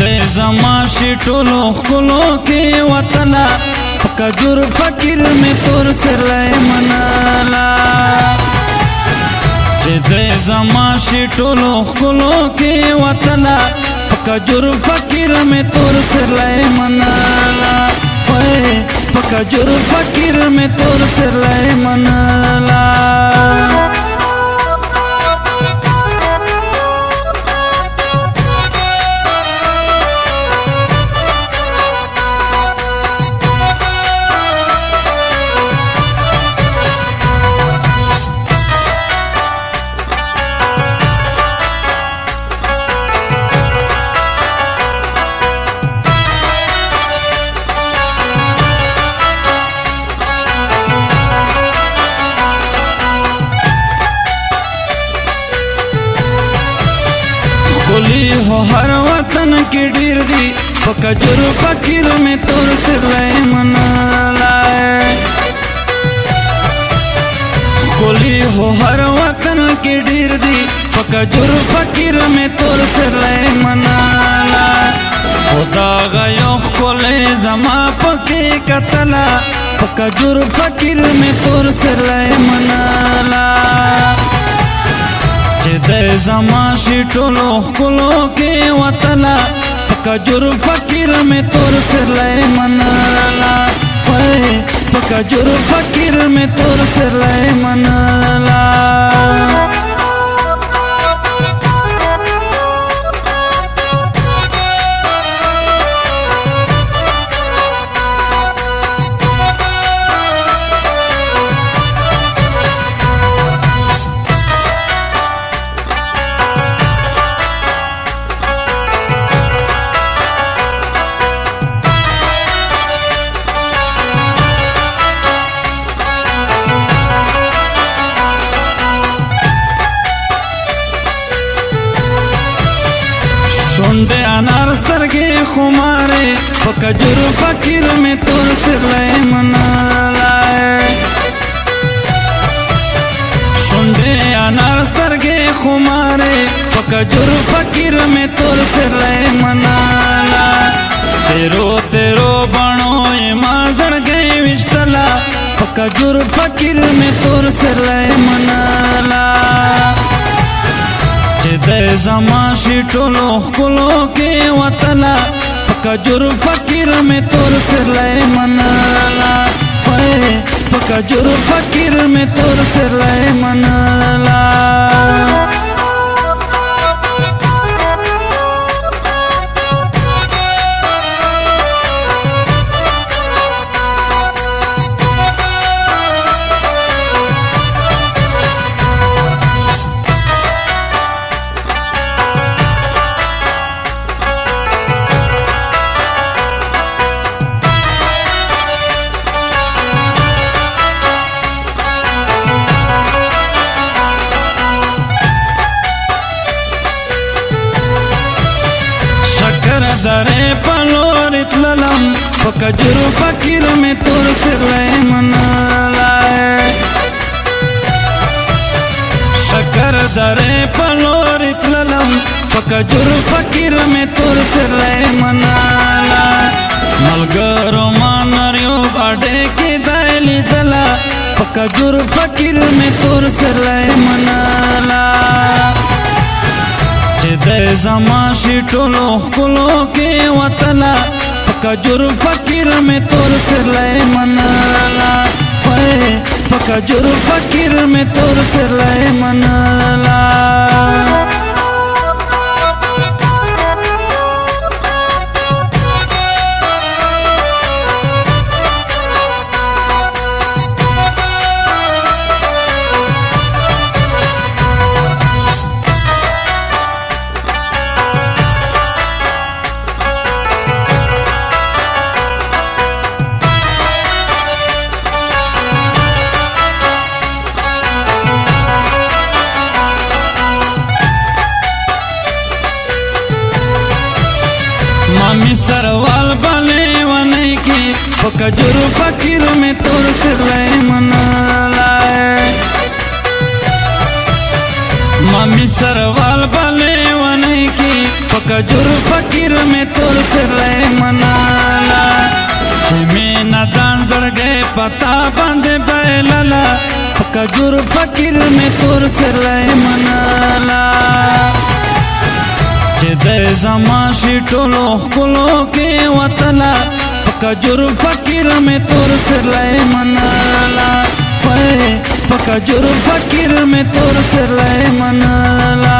دې زما شي ټولو ښکلو کې وطنه په کجور فقیر مې تور سرلی مناله چې دې زما شي ټولو ښکلو کې وطنه په کجور فقیر مې تور سرلی مناله په کجور فقیر مې تور سرلی مناله ښکلي هو هر وطن کې ډېر دي په کجور فقیر مې تور سرلی منالی ښکلي هو هر وطن کې ډېر دي په کجور فقیر مې تور سرلی منالی خو دغه یو ښکلی زما پکې کتله په کجور فقیر مې تور سرلی مناله چې دې زما شي ټولو ښکلو کې وطنه په کجور فقیر مې تور سرلی مناله په کجور فقیر مې تور سرلی مناله شونډې انار سترګې خمارې په کجور فقیر مې تور سرلی منالی شونډې انار سترګې خمارې په کجور فقیر مې تور سرلی مناله تیرو تیرو بڼو یې ما زړګی ویشتله په کجور فقیر مې تور سرلی مناله چې دې زما شي ټولو ښکلو کې وطنه په کجور فقیر مې تور سرلی مناله په کجور فقیر مې تور سرلی مناله درې په لورې تللم په کجور فقیر مې تور سرلی منالی شکر درې په لورې تللم په کجور فقیر مې تور سرلی مناله ملګرو ما نریو باډې کې دی لیدله په کجور فقیر مې تور سرلی مناله چې دې زما شي ټولو ښکلو کې وطنه په کجور فقیر مې تور سرلی مناله په کجور فقیر مې تور سرلی مناله मामी सरवाल बाले ونه की په کجور فقیر مې تور سرلی منالی मिसर वाल बले वने की पकजुर फकीर में तोर सिर मनाला में नादान जड़ गए पता बांधे बैलाला पकजुर फकीर में तोर सिर मनाला दे जमाशी टोलो कुलो के वतला पकजुर फकीर में तोर सिर मनाला पकजुर फकीर में तोर सिर मनाला।